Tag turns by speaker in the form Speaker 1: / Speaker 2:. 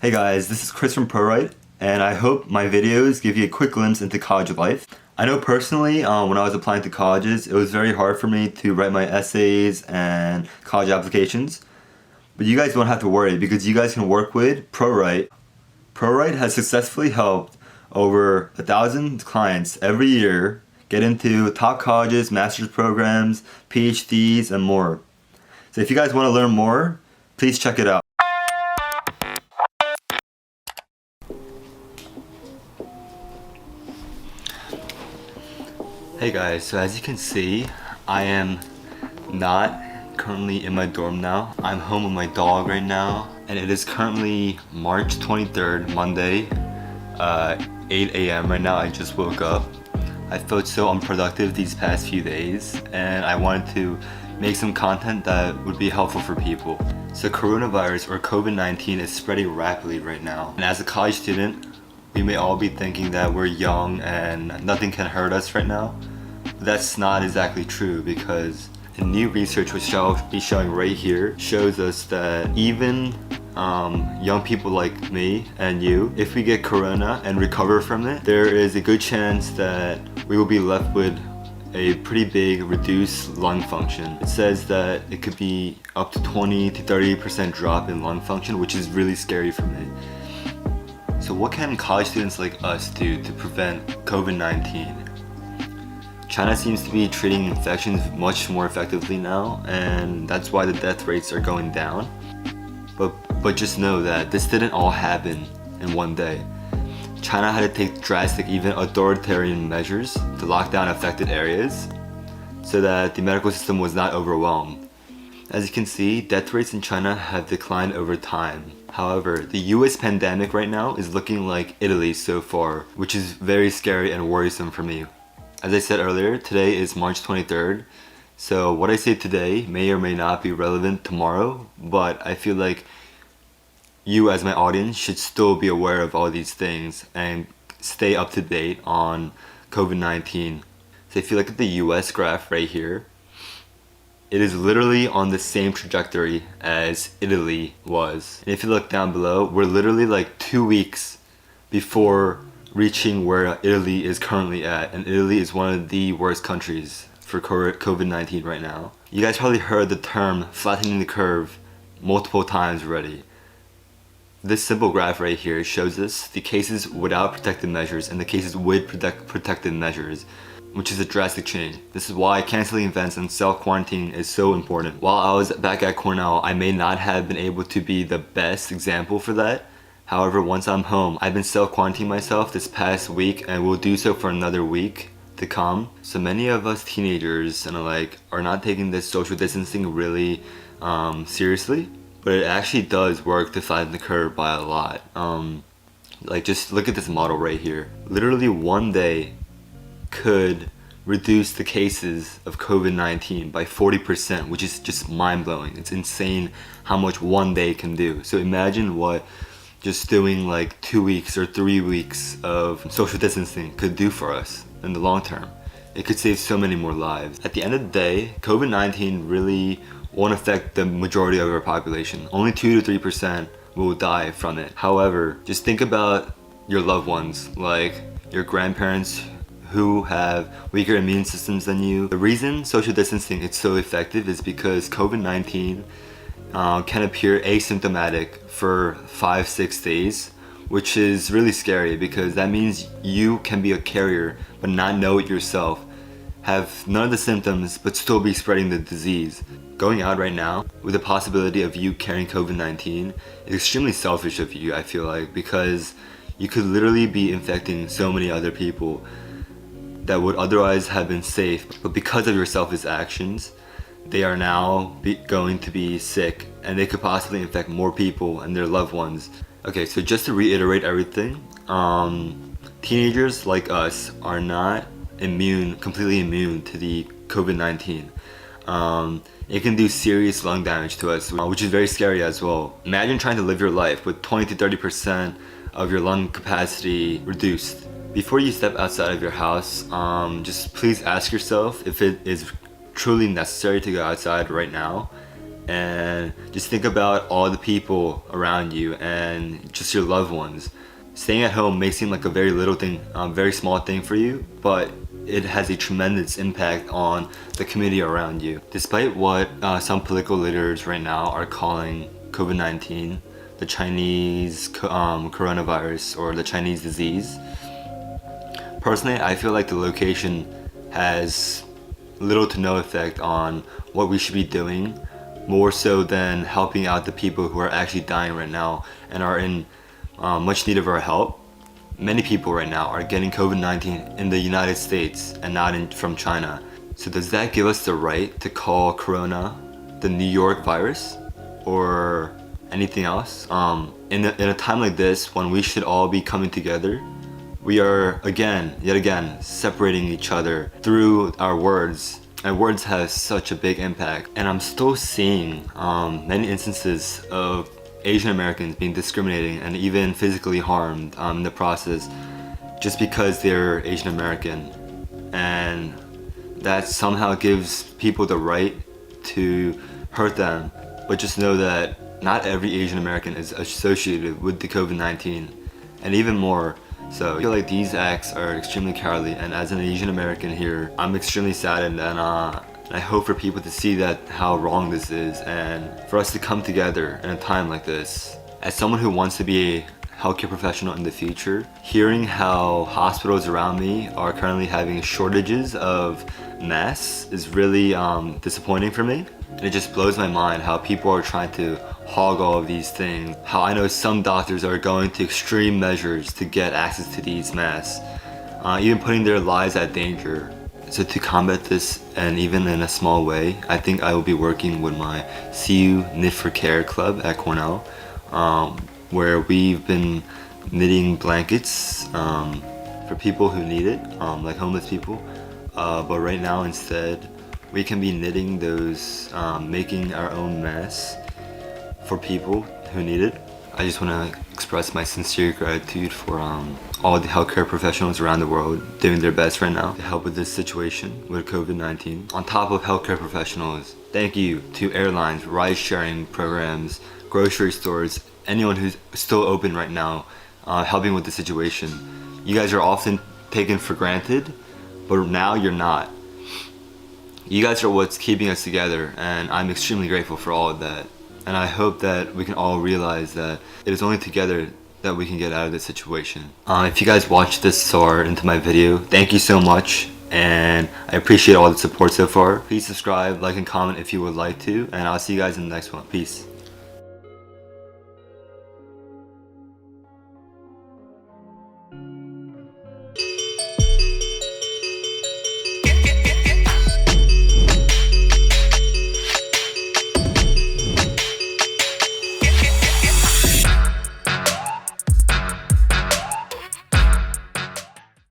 Speaker 1: Hey guys, this is Chris from ProWrite, and I hope my videos give you a quick glimpse into college life. I know personally, when I was applying to colleges, it was very hard for me to write my essays and college applications. But you guys don't have to worry because you guys can work with ProWrite. ProWrite has successfully helped over 1,000 clients every year get into top colleges, master's programs, PhDs, and more. So if you guys want to learn more, please check it out. Hey guys, so as you can see, I am not currently in my dorm now. I'm home with my dog right now, and it is currently March 23rd, Monday, 8 a.m. right now. I just woke up. I felt so unproductive these past few days, and I wanted to make some content that would be helpful for people. So coronavirus or COVID-19 is spreading rapidly right now, and as a college student, we may all be thinking that we're young and nothing can hurt us right now. But that's not exactly true, because the new research which I'll be showing right here shows us that even young people like me and you, if we get corona and recover from it, there is a good chance that we will be left with a pretty big reduced lung function. It says that it could be up to 20 to 30% drop in lung function, which is really scary for me. So what can college students like us do to prevent COVID-19? China seems to be treating infections much more effectively now, and that's why the death rates are going down. But just know that this didn't all happen in one day. China had to take drastic, even authoritarian measures to lock down affected areas so that the medical system was not overwhelmed. As you can see, death rates in China have declined over time. However, the US pandemic right now is looking like Italy so far, which is very scary and worrisome for me. As I said earlier, today is March 23rd, so what I say today may or may not be relevant tomorrow, but I feel like you as my audience should still be aware of all these things and stay up to date on COVID-19. So if you look at the US graph right here, it is literally on the same trajectory as Italy was. And if you look down below, we're literally like 2 weeks before reaching where Italy is currently at. And Italy is one of the worst countries for COVID-19 right now. You guys probably heard the term flattening the curve multiple times already. This simple graph right here shows us the cases without protective measures and the cases with protective measures, which is a drastic change. This is why canceling events and self-quarantining is so important. While I was back at Cornell, I may not have been able to be the best example for that. However, once I'm home, I've been self-quarantining myself this past week and will do so for another week to come. So many of us teenagers are not taking this social distancing really seriously, but it actually does work to flatten the curve by a lot. Just look at this model right here. Literally one day could reduce the cases of COVID-19 by 40%, which is just mind-blowing. It's insane how much one day can do. So imagine what just doing like 2 weeks or 3 weeks of social distancing could do for us in the long term. It could save so many more lives. At the end of the day, COVID-19 really won't affect the majority of our population. Only 2 to 3% will die from it. However, just think about your loved ones, like your grandparents who have weaker immune systems than you. The reason social distancing is so effective is because COVID-19 can appear asymptomatic for 5-6 days, which is really scary because that means you can be a carrier but not know it yourself, have none of the symptoms but still be spreading the disease. Going out right now with the possibility of you carrying COVID-19 is extremely selfish of you, I feel like, because you could literally be infecting so many other people that would otherwise have been safe, but because of your selfish actions, they are now going to be sick and they could possibly infect more people and their loved ones. Okay, so just to reiterate everything, teenagers like us are not completely immune to the COVID-19. It can do serious lung damage to us, which is very scary as well. Imagine trying to live your life with 20 to 30% of your lung capacity reduced. Before you step outside of your house, just please ask yourself if it is truly necessary to go outside right now. and just think about all the people around you and just your loved ones. Staying at home may seem like a very little thing, very small thing for you, but it has a tremendous impact on the community around you. Despite what some political leaders right now are calling COVID-19, the Chinese coronavirus, or the Chinese disease, personally, I feel like the location has little to no effect on what we should be doing, more so than helping out the people who are actually dying right now and are in much need of our help. Many people right now are getting COVID-19 in the United States and not from China. So does that give us the right to call Corona the New York virus or anything else? In a time like this, when we should all be coming together, we are yet again, separating each other through our words. And words have such a big impact. And I'm still seeing many instances of Asian Americans being discriminated and even physically harmed in the process just because they're Asian American. And that somehow gives people the right to hurt them. But just know that not every Asian American is associated with the COVID-19, and even more. So I feel like these acts are extremely cowardly, and as an Asian American here, I'm extremely saddened, and I hope for people to see that how wrong this is, and for us to come together in a time like this. As someone who wants to be a healthcare professional in the future, hearing how hospitals around me are currently having shortages of masks is really disappointing for me. And it just blows my mind how people are trying to hog all of these things. How I know some doctors are going to extreme measures to get access to these masks, even putting their lives at danger. So to combat this, and even in a small way, I think I will be working with my CU Knit for Care club at Cornell, where we've been knitting blankets for people who need it, like homeless people. But right now instead, we can be knitting those, making our own masks for people who need it. I just want to express my sincere gratitude for all the healthcare professionals around the world doing their best right now to help with this situation with COVID-19. On top of healthcare professionals, thank you to airlines, ride-sharing programs, grocery stores, anyone who's still open right now, helping with the situation. You guys are often taken for granted, but now you're not. You guys are what's keeping us together, and I'm extremely grateful for all of that. And I hope that we can all realize that it is only together that we can get out of this situation. If you guys watched this far into my video, thank you so much, and I appreciate all the support so far. Please subscribe, like, and comment if you would like to, and I'll see you guys in the next one. Peace.